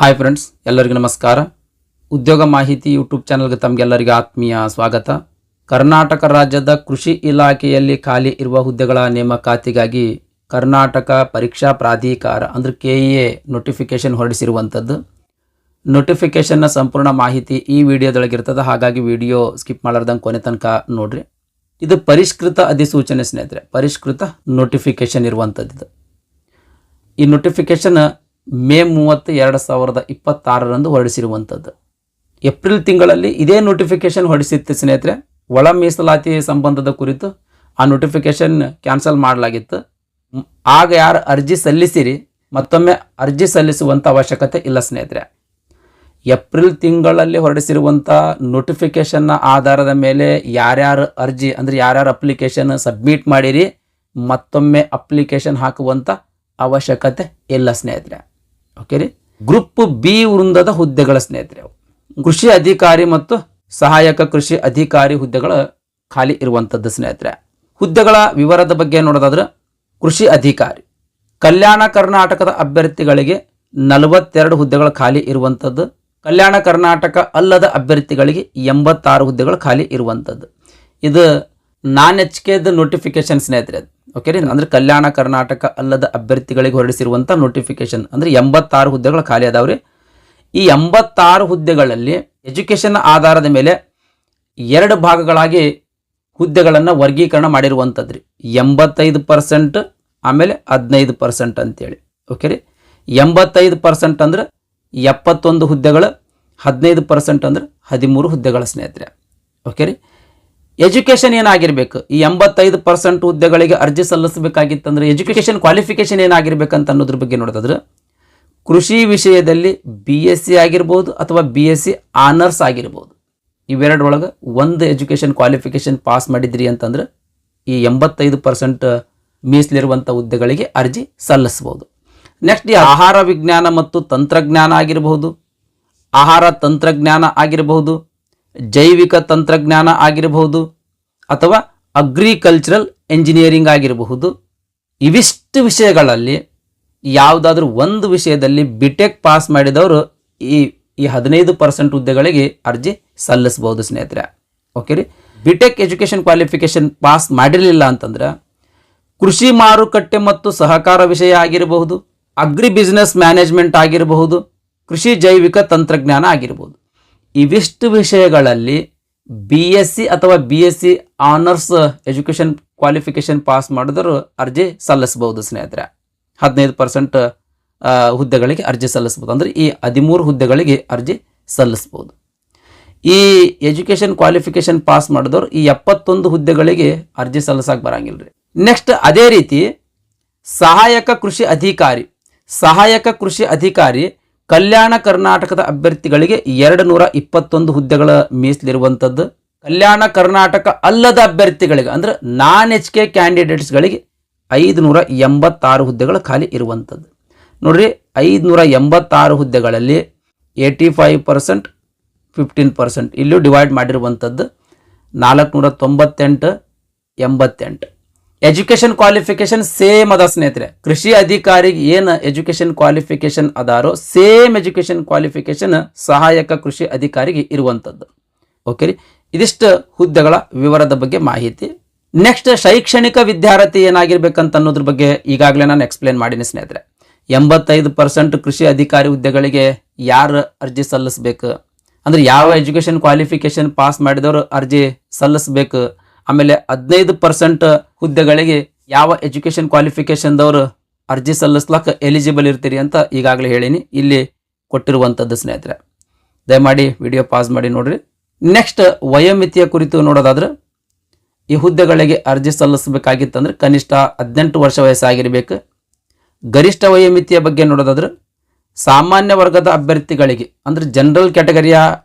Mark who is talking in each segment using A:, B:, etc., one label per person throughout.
A: Hi friends, ಎಲ್ಲರಿಗೂ ನಮಸ್ಕಾರ. ಉದ್ಯೋಗ ಮಾಹಿತಿ ಯೂಟ್ಯೂಬ್ ಚಾನಲ್ಗೆ ತಮಗೆಲ್ಲರಿಗೂ ಆತ್ಮೀಯ ಸ್ವಾಗತ. ಕರ್ನಾಟಕ ರಾಜ್ಯದ ಕೃಷಿ ಇಲಾಖೆಯಲ್ಲಿ ಖಾಲಿ ಇರುವ ಹುದ್ದೆಗಳ ನೇಮಕಾತಿಗಾಗಿ ಕರ್ನಾಟಕ ಪರೀಕ್ಷಾ ಪ್ರಾಧಿಕಾರ ಅಂದರೆ KEA ನೋಟಿಫಿಕೇಷನ್ ಹೊರಡಿಸಿರುವಂಥದ್ದು. ನೋಟಿಫಿಕೇಷನ್ನ ಸಂಪೂರ್ಣ ಮಾಹಿತಿ ಈ ವಿಡಿಯೋದೊಳಗಿರ್ತದೆ, ಹಾಗಾಗಿ ವಿಡಿಯೋ ಸ್ಕಿಪ್ ಮಾಡಲಾರ್ದಂಗೆ ಕೊನೆ ತನಕ ನೋಡ್ರಿ. ಇದು ಪರಿಷ್ಕೃತ ಅಧಿಸೂಚನೆ ಸ್ನೇಹಿತರೆ, ಪರಿಷ್ಕೃತ ನೋಟಿಫಿಕೇಷನ್ ಇರುವಂಥದ್ದು. ಈ ನೋಟಿಫಿಕೇಷನ್ ಮೇ 30, 2026 ಹೊರಡಿಸಿರುವಂಥದ್ದು. ಏಪ್ರಿಲ್ ತಿಂಗಳಲ್ಲಿ ಇದೇ ನೋಟಿಫಿಕೇಷನ್ ಹೊರಡಿಸಿತ್ತು ಸ್ನೇಹಿತರೆ. ಒಳ ಮೀಸಲಾತಿ ಸಂಬಂಧದ ಕುರಿತು ಆ ನೋಟಿಫಿಕೇಷನ್ ಕ್ಯಾನ್ಸಲ್ ಮಾಡಲಾಗಿತ್ತು. ಆಗ ಯಾರು ಅರ್ಜಿ ಸಲ್ಲಿಸಿರಿ ಮತ್ತೊಮ್ಮೆ ಅರ್ಜಿ ಸಲ್ಲಿಸುವಂಥ ಅವಶ್ಯಕತೆ ಇಲ್ಲ ಸ್ನೇಹಿತರೆ. ಏಪ್ರಿಲ್ ತಿಂಗಳಲ್ಲಿ ಹೊರಡಿಸಿರುವಂಥ ನೋಟಿಫಿಕೇಷನ್ನ ಆಧಾರದ ಮೇಲೆ ಯಾರ್ಯಾರು ಅರ್ಜಿ ಅಂದರೆ ಯಾರ್ಯಾರು ಅಪ್ಲಿಕೇಶನ್ ಸಬ್ಮಿಟ್ ಮಾಡಿರಿ ಮತ್ತೊಮ್ಮೆ ಅಪ್ಲಿಕೇಶನ್ ಹಾಕುವಂಥ ಅವಶ್ಯಕತೆ ಇಲ್ಲ ಸ್ನೇಹಿತರೆ. ಓಕೆ ರೀ. ಗ್ರೂಪ್ ಬಿ ವೃಂದದ ಹುದ್ದೆಗಳ ಸ್ನೇಹಿತರೆ, ಕೃಷಿ ಅಧಿಕಾರಿ ಮತ್ತು ಸಹಾಯಕ ಕೃಷಿ ಅಧಿಕಾರಿ ಹುದ್ದೆಗಳ ಖಾಲಿ ಇರುವಂಥದ್ದು ಸ್ನೇಹಿತರೆ. ಹುದ್ದೆಗಳ ವಿವರದ ಬಗ್ಗೆ ನೋಡೋದಾದ್ರೆ, ಕೃಷಿ ಅಧಿಕಾರಿ ಕಲ್ಯಾಣ ಕರ್ನಾಟಕದ ಅಭ್ಯರ್ಥಿಗಳಿಗೆ 42 ಹುದ್ದೆಗಳು ಖಾಲಿ ಇರುವಂಥದ್ದು. ಕಲ್ಯಾಣ ಕರ್ನಾಟಕ ಅಲ್ಲದ ಅಭ್ಯರ್ಥಿಗಳಿಗೆ 86 ಹುದ್ದೆಗಳು ಖಾಲಿ ಇರುವಂಥದ್ದು. ಇದು ನಾನ್ HKದ ನೋಟಿಫಿಕೇಶನ್ ಸ್ನೇಹಿತರೆ. ಓಕೆ ರೀ. ಅಂದರೆ ಕಲ್ಯಾಣ ಕರ್ನಾಟಕ ಅಲ್ಲದ ಅಭ್ಯರ್ಥಿಗಳಿಗೆ ಹೊರಡಿಸಿರುವಂಥ ನೋಟಿಫಿಕೇಶನ್ ಅಂದರೆ 86 ಹುದ್ದೆಗಳು ಖಾಲಿ ಅದಾವ್ರಿ. ಈ 86 ಹುದ್ದೆಗಳಲ್ಲಿ ಎಜುಕೇಷನ್ ಆಧಾರದ ಮೇಲೆ 2 ಭಾಗಗಳಾಗಿ ಹುದ್ದೆಗಳನ್ನು ವರ್ಗೀಕರಣ ಮಾಡಿರುವಂಥದ್ದು ರೀ. 85% ಆಮೇಲೆ 15% ಅಂತೇಳಿ. ಓಕೆ ರೀ. 85% ಅಂದ್ರೆ 71 ಹುದ್ದೆಗಳು, 15% ಅಂದ್ರೆ 13 ಹುದ್ದೆಗಳ ಸ್ನೇಹಿತರೆ. ಓಕೆ ರೀ. ಎಜುಕೇಷನ್ ಏನಾಗಿರ್ಬೇಕು, ಈ 85% ಹುದ್ದೆಗಳಿಗೆ ಅರ್ಜಿ ಸಲ್ಲಿಸಬೇಕಾಗಿತ್ತಂದ್ರೆ ಎಜುಕೇಷನ್ ಕ್ವಾಲಿಫಿಕೇಷನ್ ಏನಾಗಿರ್ಬೇಕಂತ ಅನ್ನೋದ್ರ ಬಗ್ಗೆ ನೋಡೋದಾದ್ರೆ, ಕೃಷಿ ವಿಷಯದಲ್ಲಿ BSc ಆಗಿರ್ಬೋದು ಅಥವಾ BSc ಆನರ್ಸ್ ಆಗಿರ್ಬೋದು. ಇವೆರಡರೊಳಗೆ ಒಂದು ಎಜುಕೇಷನ್ ಕ್ವಾಲಿಫಿಕೇಷನ್ ಪಾಸ್ ಮಾಡಿದ್ರಿ ಅಂತಂದ್ರೆ ಈ 85% ಮೀಸಲಿರುವಂಥ ಹುದ್ದೆಗಳಿಗೆ ಅರ್ಜಿ ಸಲ್ಲಿಸ್ಬೋದು. ನೆಕ್ಸ್ಟ್ ಈ ಆಹಾರ ವಿಜ್ಞಾನ ಮತ್ತು ತಂತ್ರಜ್ಞಾನ ಆಗಿರಬಹುದು, ಆಹಾರ ತಂತ್ರಜ್ಞಾನ ಆಗಿರಬಹುದು, ಜೈವಿಕ ತಂತ್ರಜ್ಞಾನ ಆಗಿರಬಹುದು ಅಥವಾ ಅಗ್ರಿಕಲ್ಚರಲ್ ಎಂಜಿನಿಯರಿಂಗ್ ಆಗಿರಬಹುದು. ಇವಿಷ್ಟು ವಿಷಯಗಳಲ್ಲಿ ಯಾವುದಾದ್ರೂ ಒಂದು ವಿಷಯದಲ್ಲಿ BTech ಪಾಸ್ ಮಾಡಿದವರು ಈ 15% ಹುದ್ದೆಗಳಿಗೆ ಅರ್ಜಿ ಸಲ್ಲಿಸಬಹುದು ಸ್ನೇಹಿತರೆ. ಓಕೆ ರೀ. BTech ಎಜುಕೇಷನ್ ಕ್ವಾಲಿಫಿಕೇಷನ್ ಪಾಸ್ ಮಾಡಿರಲಿಲ್ಲ ಅಂತಂದ್ರೆ ಕೃಷಿ ಮಾರುಕಟ್ಟೆ ಮತ್ತು ಸಹಕಾರ ವಿಷಯ ಆಗಿರಬಹುದು, ಅಗ್ರಿ ಬಿಸ್ನೆಸ್ ಮ್ಯಾನೇಜ್ಮೆಂಟ್ ಆಗಿರಬಹುದು, ಕೃಷಿ ಜೈವಿಕ ತಂತ್ರಜ್ಞಾನ ಆಗಿರಬಹುದು. ಇವಿಷ್ಟು ವಿಷಯಗಳಲ್ಲಿ BSc ಅಥವಾ BSc honours education qualification pass ಮಾಡಿದ್ರು ಅರ್ಜಿ ಸಲ್ಲಿಸಬಹುದು ಸ್ನೇಹಿತರೆ. 15% ಹುದ್ದೆಗಳಿಗೆ ಅರ್ಜಿ ಸಲ್ಲಿಸ್ಬೋದು. ಅಂದರೆ ಈ 13 ಹುದ್ದೆಗಳಿಗೆ ಅರ್ಜಿ ಸಲ್ಲಿಸ್ಬೋದು. ಈ ಎಜುಕೇಷನ್ ಕ್ವಾಲಿಫಿಕೇಷನ್ ಪಾಸ್ ಮಾಡಿದವರು ಈ 71 ಹುದ್ದೆಗಳಿಗೆ ಅರ್ಜಿ ಸಲ್ಲಿಸಕ್ಕೆ ಬರಂಗಿಲ್ಲ ರೀ. ನೆಕ್ಸ್ಟ್ ಅದೇ ರೀತಿ ಸಹಾಯಕ ಕೃಷಿ ಅಧಿಕಾರಿ, ಸಹಾಯಕ ಕೃಷಿ ಅಧಿಕಾರಿ ಕಲ್ಯಾಣ ಕರ್ನಾಟಕದ ಅಭ್ಯರ್ಥಿಗಳಿಗೆ 221 ಹುದ್ದೆಗಳ ಮೀಸಲಿರುವಂಥದ್ದು. ಕಲ್ಯಾಣ ಕರ್ನಾಟಕ ಅಲ್ಲದ ಅಭ್ಯರ್ಥಿಗಳಿಗೆ ಅಂದರೆ ನಾನ್ HK ಕ್ಯಾಂಡಿಡೇಟ್ಸ್ಗಳಿಗೆ 586 ಹುದ್ದೆಗಳು ಖಾಲಿ ಇರುವಂಥದ್ದು. ನೋಡ್ರಿ, 586 ಹುದ್ದೆಗಳಲ್ಲಿ 85%, 15% ಇಲ್ಲೂ ಡಿವೈಡ್ ಮಾಡಿರುವಂಥದ್ದು 498, 88. ಎಜುಕೇಷನ್ ಕ್ವಾಲಿಫಿಕೇಷನ್ ಸೇಮ್ ಅದ ಸ್ನೇಹಿತರೆ. ಕೃಷಿ ಅಧಿಕಾರಿಗೆ ಏನು ಎಜುಕೇಷನ್ ಕ್ವಾಲಿಫಿಕೇಷನ್ ಅದಾರೋ ಸೇಮ್ ಎಜುಕೇಷನ್ ಕ್ವಾಲಿಫಿಕೇಷನ್ ಸಹಾಯಕ ಕೃಷಿ ಅಧಿಕಾರಿಗೆ ಇರುವಂಥದ್ದು. ಓಕೆ ರೀ. ಇದಿಷ್ಟು ಹುದ್ದೆಗಳ ವಿವರದ ಬಗ್ಗೆ ಮಾಹಿತಿ. ನೆಕ್ಸ್ಟ್ ಶೈಕ್ಷಣಿಕ ವಿದ್ಯಾರ್ಥಿ ಏನಾಗಿರ್ಬೇಕಂತ ಅನ್ನೋದ್ರ ಬಗ್ಗೆ ಈಗಾಗಲೇ ನಾನು ಎಕ್ಸ್ಪ್ಲೇನ್ ಮಾಡೀನಿ ಸ್ನೇಹಿತರೆ. 85% ಕೃಷಿ ಅಧಿಕಾರಿ ಹುದ್ದೆಗಳಿಗೆ ಯಾರು ಅರ್ಜಿ ಸಲ್ಲಿಸಬೇಕು ಅಂದರೆ ಯಾವ ಎಜುಕೇಷನ್ ಕ್ವಾಲಿಫಿಕೇಷನ್ ಪಾಸ್ ಮಾಡಿದವರು ಅರ್ಜಿ ಸಲ್ಲಿಸಬೇಕು. ಆಮೇಲೆ 15% ಹುದ್ದೆಗಳಿಗೆ ಯಾವ ಎಜುಕೇಷನ್ ಕ್ವಾಲಿಫಿಕೇಷನ್ದವರು ಅರ್ಜಿ ಸಲ್ಲಿಸ್ಲಕ್ಕೆ ಎಲಿಜಿಬಲ್ ಇರ್ತೀರಿ ಅಂತ ಈಗಾಗಲೇ ಹೇಳೀನಿ, ಇಲ್ಲಿ ಕೊಟ್ಟಿರುವಂಥದ್ದು ಸ್ನೇಹಿತರೆ. ದಯಮಾಡಿ ವಿಡಿಯೋ ಪಾಸ್ ಮಾಡಿ ನೋಡ್ರಿ. ನೆಕ್ಸ್ಟ್ ವಯೋಮಿತಿಯ ಕುರಿತು ನೋಡೋದಾದ್ರೆ, ಈ ಹುದ್ದೆಗಳಿಗೆ ಅರ್ಜಿ ಸಲ್ಲಿಸಬೇಕಾಗಿತ್ತಂದ್ರೆ ಕನಿಷ್ಠ 18 ವರ್ಷ ವಯಸ್ಸಾಗಿರಬೇಕು. ಗರಿಷ್ಠ ವಯೋಮಿತಿಯ ಬಗ್ಗೆ ನೋಡೋದಾದ್ರೆ, ಸಾಮಾನ್ಯ ವರ್ಗದ ಅಭ್ಯರ್ಥಿಗಳಿಗೆ ಅಂದರೆ ಜನರಲ್ ಕ್ಯಾಟಗರಿಯ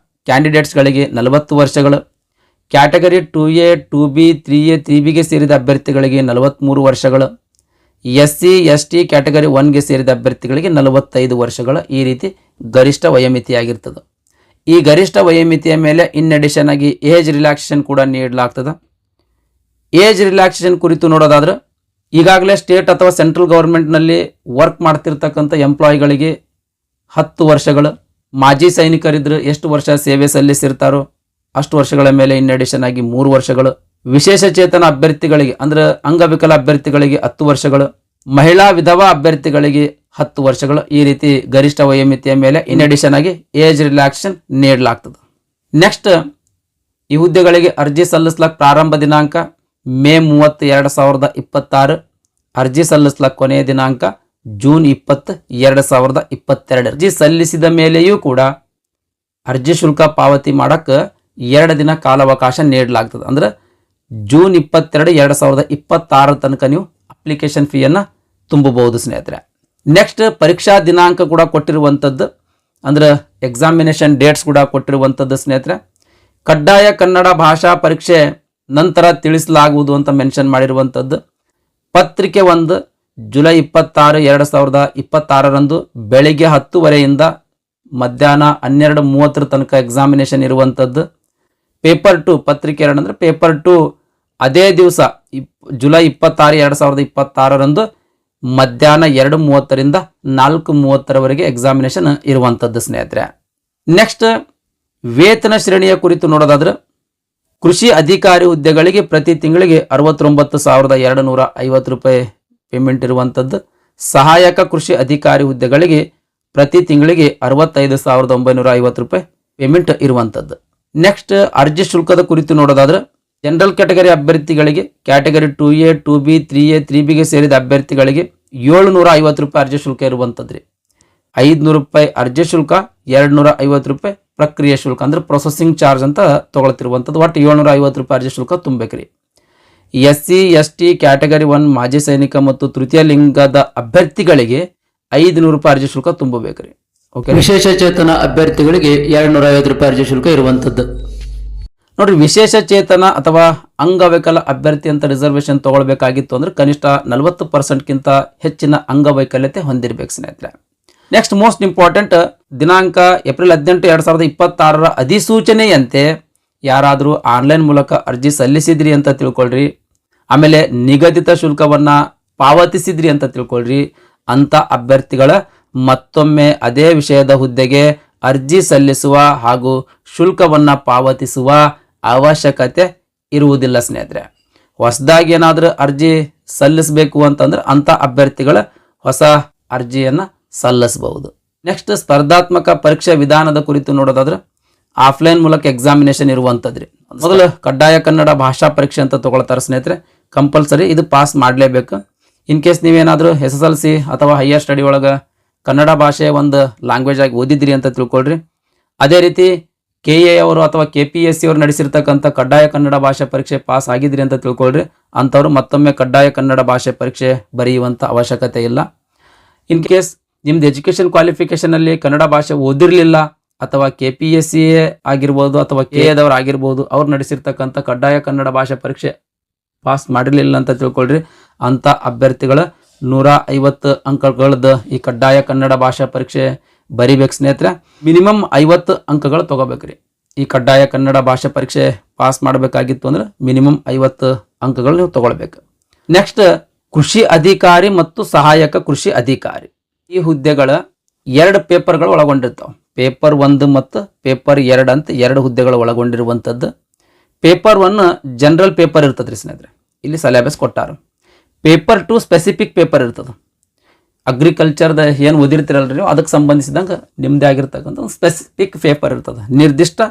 A: ಕ್ಯಾಂಡಿಡೇಟ್ಸ್ಗಳಿಗೆ 40 ವರ್ಷಗಳು, ಕ್ಯಾಟಗರಿ 2A, 2B, 3A, 3Bಗೆ ಸೇರಿದ ಅಭ್ಯರ್ಥಿಗಳಿಗೆ 43 ವರ್ಷಗಳು, SC, ST ಕ್ಯಾಟಗರಿ 1ಗೆ ಸೇರಿದ ಅಭ್ಯರ್ಥಿಗಳಿಗೆ 45 ವರ್ಷಗಳು. ಈ ರೀತಿ ಗರಿಷ್ಠ ವಯೋಮಿತಿಯಾಗಿರ್ತದೆ. ಈ ಗರಿಷ್ಠ ವಯೋಮಿತಿಯ ಮೇಲೆ ಇನ್ ಅಡಿಷನ್ ಆಗಿ ಏಜ್ ರಿಲ್ಯಾಕ್ಸೇಷನ್ ಕೂಡ ನೀಡಲಾಗ್ತದೆ. ಏಜ್ ರಿಲ್ಯಾಕ್ಸೇಷನ್ ಕುರಿತು ನೋಡೋದಾದ್ರೆ, ಈಗಾಗಲೇ ಸ್ಟೇಟ್ ಅಥವಾ ಸೆಂಟ್ರಲ್ ಗೌರ್ಮೆಂಟ್ನಲ್ಲಿ ವರ್ಕ್ ಮಾಡ್ತಿರ್ತಕ್ಕಂಥ ಎಂಪ್ಲಾಯಿಗಳಿಗೆ 10 ವರ್ಷಗಳು. ಮಾಜಿ ಸೈನಿಕರಿದ್ರೆ ಎಷ್ಟು ವರ್ಷ ಸೇವೆ ಸಲ್ಲಿಸಿರ್ತಾರೋ ಅಷ್ಟು ವರ್ಷಗಳ ಮೇಲೆ ಇನ್ ಅಡಿಷನ್ ಆಗಿ 3 ವರ್ಷಗಳು. ವಿಶೇಷ ಚೇತನ ಅಭ್ಯರ್ಥಿಗಳಿಗೆ ಅಂದ್ರೆ ಅಂಗವಿಕಲ ಅಭ್ಯರ್ಥಿಗಳಿಗೆ 10 ವರ್ಷಗಳು. ಮಹಿಳಾ ವಿಧವಾ ಅಭ್ಯರ್ಥಿಗಳಿಗೆ 10 ವರ್ಷಗಳು. ಈ ರೀತಿ ಗರಿಷ್ಠ ವಯೋಮಿತಿಯ ಮೇಲೆ ಇನ್ ಅಡಿಷನ್ ಆಗಿ ಏಜ್ ರಿಲ್ಯಾಕ್ಸೇಷನ್ ನೀಡಲಾಗ್ತದೆ. ನೆಕ್ಸ್ಟ್, ಈ ಹುದ್ದೆಗಳಿಗೆ ಅರ್ಜಿ ಸಲ್ಲಿಸ್ಲಕ್ ಪ್ರಾರಂಭ ದಿನಾಂಕ ಮೇ 30, 2026. ಅರ್ಜಿ ಸಲ್ಲಿಸ್ಲಕ್ ಕೊನೆಯ ದಿನಾಂಕ ಜೂನ್ 20, 2022. ಅರ್ಜಿ ಸಲ್ಲಿಸಿದ ಮೇಲೆಯೂ ಕೂಡ ಅರ್ಜಿ ಶುಲ್ಕ ಪಾವತಿ ಮಾಡಕ್ಕೆ 2 ದಿನ ಕಾಲಾವಕಾಶ ನೀಡಲಾಗ್ತದೆ. ಅಂದ್ರೆ ಜೂನ್ 22, 2026 ತನಕ ನೀವು ಅಪ್ಲಿಕೇಶನ್ ಫೀಯನ್ನು ತುಂಬಬಹುದು ಸ್ನೇಹಿತರೆ. ನೆಕ್ಸ್ಟ್, ಪರೀಕ್ಷಾ ದಿನಾಂಕ ಕೂಡ ಕೊಟ್ಟಿರುವಂಥದ್ದು, ಅಂದ್ರೆ ಎಕ್ಸಾಮಿನೇಷನ್ ಡೇಟ್ಸ್ ಕೂಡ ಕೊಟ್ಟಿರುವಂಥದ್ದು ಸ್ನೇಹಿತರೆ. ಕಡ್ಡಾಯ ಕನ್ನಡ ಭಾಷಾ ಪರೀಕ್ಷೆ ನಂತರ ತಿಳಿಸಲಾಗುವುದು ಅಂತ ಮೆನ್ಷನ್ ಮಾಡಿರುವಂಥದ್ದು. ಪತ್ರಿಕೆ 1 ಜುಲೈ 26, 2026 ಬೆಳಿಗ್ಗೆ 10:00 ಮಧ್ಯಾಹ್ನ 12:30 ತನಕ ಎಕ್ಸಾಮಿನೇಷನ್ ಇರುವಂಥದ್ದು. ಪೇಪರ್ 2 ಪತ್ರಿಕೆ 2 ಅಂದರೆ ಪೇಪರ್ 2 ಅದೇ ದಿವಸ ಜುಲೈ 26, 2026 ಮಧ್ಯಾಹ್ನ 2:30 4:30 ಎಕ್ಸಾಮಿನೇಷನ್ ಇರುವಂಥದ್ದು ಸ್ನೇಹಿತರೆ. ನೆಕ್ಸ್ಟ್, ವೇತನ ಶ್ರೇಣಿಯ ಕುರಿತು ನೋಡೋದಾದ್ರೆ ಕೃಷಿ ಅಧಿಕಾರಿ ಹುದ್ದೆಗಳಿಗೆ ಪ್ರತಿ ತಿಂಗಳಿಗೆ 69,250 ರೂಪಾಯಿ ಪೇಮೆಂಟ್ ಇರುವಂಥದ್ದು. ಸಹಾಯಕ ಕೃಷಿ ಅಧಿಕಾರಿ ಹುದ್ದೆಗಳಿಗೆ ಪ್ರತಿ ತಿಂಗಳಿಗೆ 65,950 ರೂಪಾಯಿ ಪೇಮೆಂಟ್ ಇರುವಂಥದ್ದು. ನೆಕ್ಸ್ಟ್, ಅರ್ಜಿ ಶುಲ್ಕದ ಕುರಿತು ನೋಡೋದಾದ್ರೆ ಜನರಲ್ ಕ್ಯಾಟಗರಿ ಅಭ್ಯರ್ಥಿಗಳಿಗೆ ಕ್ಯಾಟಗರಿ 2A, 2B, 3A, 3Bಗೆ ಸೇರಿದ ಅಭ್ಯರ್ಥಿಗಳಿಗೆ 750 ರೂಪಾಯಿ ಅರ್ಜಿ ಶುಲ್ಕ ಇರುವಂಥದ್ದು ರೀ. 500 ರೂಪಾಯಿ ಅರ್ಜಿ ಶುಲ್ಕ, 250 ರೂಪಾಯಿ ಪ್ರಕ್ರಿಯೆ ಶುಲ್ಕ ಅಂದ್ರೆ ಪ್ರೊಸೆಸಿಂಗ್ ಚಾರ್ಜ್ ಅಂತ ತೊಗೊಳ್ತಿರುವಂಥದ್ದು. ಒಟ್ಟು 750 ರೂಪಾಯಿ ಅರ್ಜಿ ಶುಲ್ಕ ತುಂಬಬೇಕ್ರಿ. SC, ST ಕ್ಯಾಟಗರಿ 1 ಮಾಜಿ ಸೈನಿಕ ಮತ್ತು ತೃತೀಯ ಲಿಂಗದ ಅಭ್ಯರ್ಥಿಗಳಿಗೆ 500 ರೂಪಾಯಿ ಅರ್ಜಿ ಶುಲ್ಕ ತುಂಬಬೇಕ್ರಿ. ಓಕೆ. ವಿಶೇಷ ಚೇತನ ಅಭ್ಯರ್ಥಿಗಳಿಗೆ 250 ರೂಪಾಯಿ ಅರ್ಜಿ ಶುಲ್ಕ ಇರುವಂಥದ್ದು. ನೋಡ್ರಿ, ವಿಶೇಷ ಚೇತನ ಅಥವಾ ಅಂಗವೈಕಲ ಅಭ್ಯರ್ಥಿ ಅಂತ ರಿಸರ್ವೇಶನ್ ತಗೊಳ್ಬೇಕಾಗಿತ್ತು ಅಂದ್ರೆ ಕನಿಷ್ಠ 40%ಗಿಂತ ಹೆಚ್ಚಿನ ಅಂಗವೈಕಲ್ಯತೆ ಹೊಂದಿರಬೇಕು ಸ್ನೇಹಿತರೆ. ನೆಕ್ಸ್ಟ್, ಮೋಸ್ಟ್ ಇಂಪಾರ್ಟೆಂಟ್, ದಿನಾಂಕ ಏಪ್ರಿಲ್ 18, 2026 ಅಧಿಸೂಚನೆಯಂತೆ ಯಾರಾದರೂ ಆನ್ಲೈನ್ ಮೂಲಕ ಅರ್ಜಿ ಸಲ್ಲಿಸಿದ್ರಿ ಅಂತ ತಿಳ್ಕೊಳ್ರಿ, ಆಮೇಲೆ ನಿಗದಿತ ಶುಲ್ಕವನ್ನು ಪಾವತಿಸಿದ್ರಿ ಅಂತ ತಿಳ್ಕೊಳ್ರಿ, ಅಂತ ಅಭ್ಯರ್ಥಿಗಳ ಮತ್ತೊಮ್ಮೆ ಅದೇ ವಿಷಯದ ಹುದ್ದೆಗೆ ಅರ್ಜಿ ಸಲ್ಲಿಸುವ ಹಾಗೂ ಶುಲ್ಕವನ್ನು ಪಾವತಿಸುವ ಅವಶ್ಯಕತೆ ಇರುವುದಿಲ್ಲ ಸ್ನೇಹಿತರೆ. ಹೊಸದಾಗಿ ಏನಾದರೂ ಅರ್ಜಿ ಸಲ್ಲಿಸಬೇಕು ಅಂತಂದ್ರೆ ಅಂಥ ಅಭ್ಯರ್ಥಿಗಳ ಹೊಸ ಅರ್ಜಿಯನ್ನು ಸಲ್ಲಿಸಬಹುದು. ನೆಕ್ಸ್ಟ್, ಸ್ಪರ್ಧಾತ್ಮಕ ಪರೀಕ್ಷಾ ವಿಧಾನದ ಕುರಿತು ನೋಡೋದಾದ್ರೆ ಆಫ್ಲೈನ್ ಮೂಲಕ ಎಕ್ಸಾಮಿನೇಷನ್ ಇರುವಂಥದ್ರಿ. ಮೊದಲು ಕಡ್ಡಾಯ ಕನ್ನಡ ಭಾಷಾ ಪರೀಕ್ಷೆ ಅಂತ ತಗೊಳ್ತಾರೆ ಸ್ನೇಹಿತರೆ, ಕಂಪಲ್ಸರಿ ಇದು ಪಾಸ್ ಮಾಡಲೇಬೇಕು. ಇನ್ ಕೇಸ್ ನೀವೇನಾದರೂ SSLC ಅಥವಾ ಹೈಯರ್ ಸ್ಟಡಿ ಒಳಗೆ ಕನ್ನಡ ಭಾಷೆ ಒಂದು ಲ್ಯಾಂಗ್ವೇಜ್ ಆಗಿ ಓದಿದ್ರಿ ಅಂತ ತಿಳ್ಕೊಳ್ರಿ. ಅದೇ ರೀತಿ KA ಅವರು ಅಥವಾ KPSC ಅವರು ನಡೆಸಿರ್ತಕ್ಕಂಥ ಕಡ್ಡಾಯ ಕನ್ನಡ ಭಾಷೆ ಪರೀಕ್ಷೆ ಪಾಸ್ ಆಗಿದ್ರಿ ಅಂತ ತಿಳ್ಕೊಳ್ರಿ. ಅಂಥವ್ರು ಮತ್ತೊಮ್ಮೆ ಕಡ್ಡಾಯ ಕನ್ನಡ ಭಾಷೆ ಪರೀಕ್ಷೆ ಬರೆಯುವಂಥ ಅವಶ್ಯಕತೆ ಇಲ್ಲ. ಇನ್ ಕೇಸ್ ನಿಮ್ದು ಎಜುಕೇಷನ್ ಕ್ವಾಲಿಫಿಕೇಷನಲ್ಲಿ ಕನ್ನಡ ಭಾಷೆ ಓದಿರಲಿಲ್ಲ ಅಥವಾ KPSC ಆಗಿರ್ಬೋದು ಅಥವಾ KAದವ್ರು ಆಗಿರ್ಬೋದು, ಅವ್ರು ನಡೆಸಿರ್ತಕ್ಕಂಥ ಕಡ್ಡಾಯ ಕನ್ನಡ ಭಾಷೆ ಪರೀಕ್ಷೆ ಪಾಸ್ ಮಾಡಿರಲಿಲ್ಲ ಅಂತ ತಿಳ್ಕೊಳ್ರಿ. ಅಂಥ ಅಭ್ಯರ್ಥಿಗಳ 150 ಅಂಕಗಳದ್ದು ಈ ಕಡ್ಡಾಯ ಕನ್ನಡ ಭಾಷಾ ಪರೀಕ್ಷೆ ಬರಿಬೇಕು ಸ್ನೇಹಿತರೆ. ಮಿನಿಮಮ್ 50 ಅಂಕಗಳು ತೊಗೋಬೇಕ್ರಿ. ಈ ಕಡ್ಡಾಯ ಕನ್ನಡ ಭಾಷಾ ಪರೀಕ್ಷೆ ಪಾಸ್ ಮಾಡಬೇಕಾಗಿತ್ತು ಅಂದ್ರೆ ಮಿನಿಮಮ್ 50 ಅಂಕಗಳು ನೀವು ತೊಗೊಳ್ಬೇಕು. ನೆಕ್ಸ್ಟ್, ಕೃಷಿ ಅಧಿಕಾರಿ ಮತ್ತು ಸಹಾಯಕ ಕೃಷಿ ಅಧಿಕಾರಿ ಈ ಹುದ್ದೆಗಳ 2 ಪೇಪರ್ಗಳು ಒಳಗೊಂಡಿರ್ತಾವೆ. ಪೇಪರ್ 1 ಮತ್ತು ಪೇಪರ್ 2 ಅಂತ 2 ಹುದ್ದೆಗಳು ಒಳಗೊಂಡಿರುವಂಥದ್ದು. ಪೇಪರ್ 1 ಜನರಲ್ ಪೇಪರ್ ಇರ್ತದೆ ರೀ ಸ್ನೇಹಿತರೆ, ಇಲ್ಲಿ ಸಿಲೆಬಸ್ ಕೊಟ್ಟಾರ. ಪೇಪರ್ 2 ಸ್ಪೆಸಿಫಿಕ್ ಪೇಪರ್ ಇರ್ತದೆ. ಅಗ್ರಿಕಲ್ಚರ್ದ ಏನು ಓದಿರ್ತಿರಲ್ರಿ ನೀವು, ಅದಕ್ಕೆ ಸಂಬಂಧಿಸಿದಂಗೆ ನಿಮ್ಮದೇ ಆಗಿರ್ತಕ್ಕಂಥ ಒಂದು ಸ್ಪೆಸಿಫಿಕ್ ಪೇಪರ್ ಇರ್ತದೆ, ನಿರ್ದಿಷ್ಟ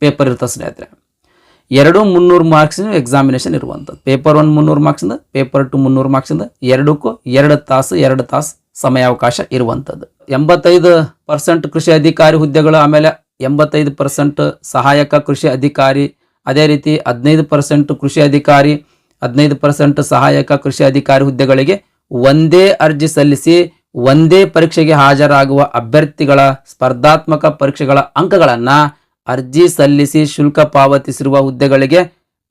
A: ಪೇಪರ್ ಇರ್ತದೆ ಸ್ನೇಹಿತರೆ. 2 300 ಮಾರ್ಕ್ಸಿನ ಎಕ್ಸಾಮಿನೇಷನ್ ಇರುವಂಥದ್ದು. ಪೇಪರ್ 1 300 ಮಾರ್ಕ್ಸಿಂದ, ಪೇಪರ್ 2 300 ಮಾರ್ಕ್ಸಿಂದ, ಎರಡಕ್ಕೂ 2 ತಾಸು ಸಮಯಾವಕಾಶ ಇರುವಂಥದ್ದು. 85% ಕೃಷಿ ಅಧಿಕಾರಿ ಹುದ್ದೆಗಳು, ಆಮೇಲೆ 85% ಸಹಾಯಕ ಕೃಷಿ ಅಧಿಕಾರಿ, ಅದೇ ರೀತಿ 15% ಕೃಷಿ ಅಧಿಕಾರಿ, 15% ಸಹಾಯಕ ಕೃಷಿ ಅಧಿಕಾರಿ ಹುದ್ದೆಗಳಿಗೆ ಒಂದೇ ಅರ್ಜಿ ಸಲ್ಲಿಸಿ ಒಂದೇ ಪರೀಕ್ಷೆಗೆ ಹಾಜರಾಗುವ ಅಭ್ಯರ್ಥಿಗಳ ಸ್ಪರ್ಧಾತ್ಮಕ ಪರೀಕ್ಷೆಗಳ ಅಂಕಗಳನ್ನು ಅರ್ಜಿ ಸಲ್ಲಿಸಿ ಶುಲ್ಕ ಪಾವತಿಸಿರುವ ಹುದ್ದೆಗಳಿಗೆ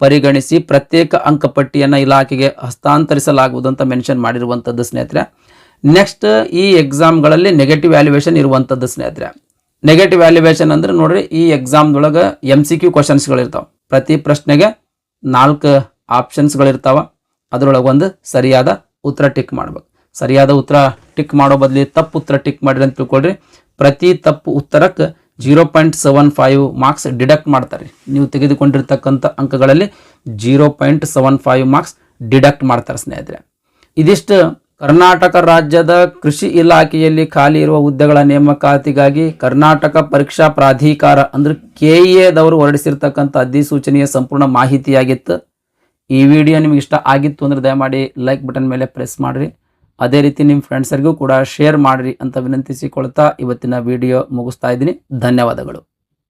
A: ಪರಿಗಣಿಸಿ ಪ್ರತ್ಯೇಕ ಅಂಕಪಟ್ಟಿಯನ್ನು ಇಲಾಖೆಗೆ ಹಸ್ತಾಂತರಿಸಲಾಗುವುದು ಅಂತ ಮೆನ್ಷನ್ ಮಾಡಿರುವಂಥದ್ದು ಸ್ನೇಹಿತರೆ. ನೆಕ್ಸ್ಟ್, ಈ ಎಕ್ಸಾಮ್ಗಳಲ್ಲಿ ನೆಗೆಟಿವ್ ವ್ಯಾಲ್ಯೂಯೇಷನ್ ಇರುವಂಥದ್ದು ಸ್ನೇಹಿತರೆ. ನೆಗೆಟಿವ್ ವ್ಯಾಲ್ಯೂಯೇಷನ್ ಅಂದ್ರೆ ನೋಡ್ರಿ, ಈ ಎಕ್ಸಾಮ್ದೊಳಗೆ MCQ ಕ್ವಶನ್ಸ್ಗಳಿರ್ತಾವೆ. ಪ್ರತಿ ಪ್ರಶ್ನೆಗೆ 4 ಆಪ್ಷನ್ಸ್ಗಳಿರ್ತಾವೆ. ಅದರೊಳಗೆ ಒಂದು ಸರಿಯಾದ ಉತ್ತರ ಟಿಕ್ ಮಾಡ್ಬೇಕು. ಸರಿಯಾದ ಉತ್ತರ ಟಿಕ್ ಮಾಡೋ ಬದಲಿ ತಪ್ಪು ಉತ್ತರ ಟಿಕ್ ಮಾಡಿರಿ ಅಂತ ತಿಳ್ಕೊಳ್ರಿ. ಪ್ರತಿ ತಪ್ಪು ಉತ್ತರಕ್ಕೆ 0.75 ಮಾರ್ಕ್ಸ್ ಡಿಡಕ್ಟ್ ಮಾಡ್ತಾರೆ. ನೀವು ತೆಗೆದುಕೊಂಡಿರ್ತಕ್ಕಂಥ ಅಂಕಗಳಲ್ಲಿ 0.75 ಮಾರ್ಕ್ಸ್ ಡಿಡಕ್ಟ್ ಮಾಡ್ತಾರೆ ಸ್ನೇಹಿತರೆ. ಇದಿಷ್ಟು ಕರ್ನಾಟಕ ರಾಜ್ಯದ ಕೃಷಿ ಇಲಾಖೆಯಲ್ಲಿ ಖಾಲಿ ಇರುವ ಹುದ್ದೆಗಳ ನೇಮಕಾತಿಗಾಗಿ ಕರ್ನಾಟಕ ಪರೀಕ್ಷಾ ಪ್ರಾಧಿಕಾರ ಅಂದ್ರೆ KEAದವರು ಹೊರಡಿಸಿರ್ತಕ್ಕಂಥ ಅಧಿಸೂಚನೆಯ ಸಂಪೂರ್ಣ ಮಾಹಿತಿಯಾಗಿತ್ತು. ಈ ವಿಡಿಯೋ ನಿಮಗೆ ಇಷ್ಟ ಆಗಿತ್ತು ಅಂದರೆ ದಯಮಾಡಿ ಲೈಕ್ ಬಟನ್ ಮೇಲೆ ಪ್ರೆಸ್ ಮಾಡಿರಿ. ಅದೇ ರೀತಿ ನಿಮ್ಮ ಫ್ರೆಂಡ್ಸರಿಗೂ ಕೂಡ ಶೇರ್ ಮಾಡಿರಿ ಅಂತ ವಿನಂತಿಸಿಕೊಳ್ತಾ ಇವತ್ತಿನ ವಿಡಿಯೋ ಮುಗಿಸ್ತಾ ಇದ್ದೀನಿ. ಧನ್ಯವಾದಗಳು.